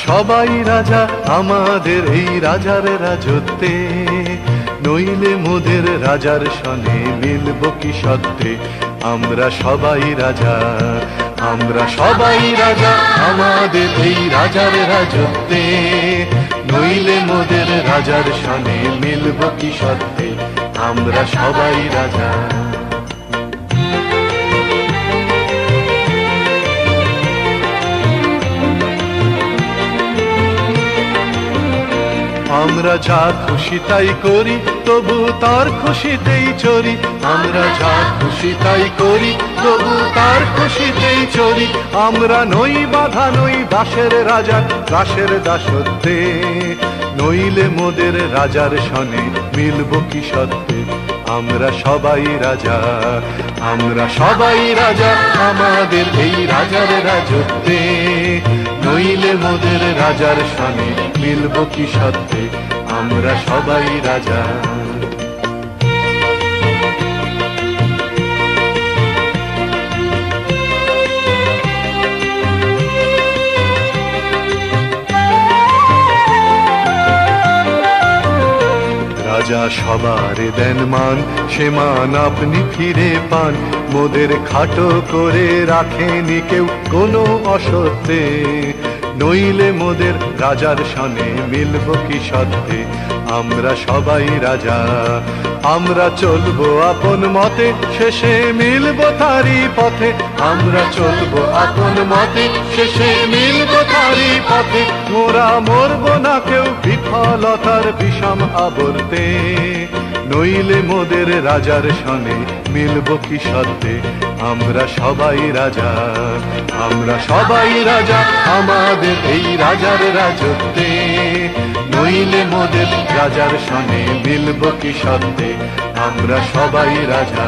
সবাই রাজা আমাদের এই রাজার রাজত্বে, নইলে মোদের রাজার সনে মিলব কি সত্ত্বে। আমরা সবাই রাজা, আমরা সবাই রাজা আমাদের এই রাজার রাজত্বে, নইলে মোদের রাজার সনে মিলব কি সত্ত্বে। আমরা সবাই রাজা। আমরা যা খুশি তাই করি, তবু তার খুশিতেই চরি। আমরা যা খুশি তাই করি, তবু তার খুশিতেই চরি। আমরা নই বাধা, নই দাসের রাজা, দাসের দাসত্বে, নইলে মোদের রাজার সনে মিলব কি সত্ত্বে। আমরা সবাই রাজা, আমরা সবাই রাজা আমাদের এই রাজার রাজত্বে, নইলে মোদের রাজার সনে মিলব কি সত্ত্বে। আমরা সবাই রাজা। রাজা সবার দেন মান, সে মান আপনি ফিরে পান। মোদের খাটো করে রাখেনি কেউ কোনো অসত্যে, নইলে মোদের রাজার সনে মিলব কি সত্ত্বে। আমরা সবাই রাজা, আমরা চলবো আপন মতে, শেষে মিলব তারি পথে। আমরা চলবো আপন মতে, শেষে মিলব তারি পথে। মোরা মরব না কেউ বিফলতার বিষম আবর্তে, নইলে মোদের রাজার সনে মিলব কি সত্ত্বে। আমরা সবাই রাজা, আমরা সবাই রাজা আমাদের এই রাজার রাজত্বে, নইলে মোদের রাজার সনে মিলব কি সত্ত্বে। আমরা সবাই রাজা।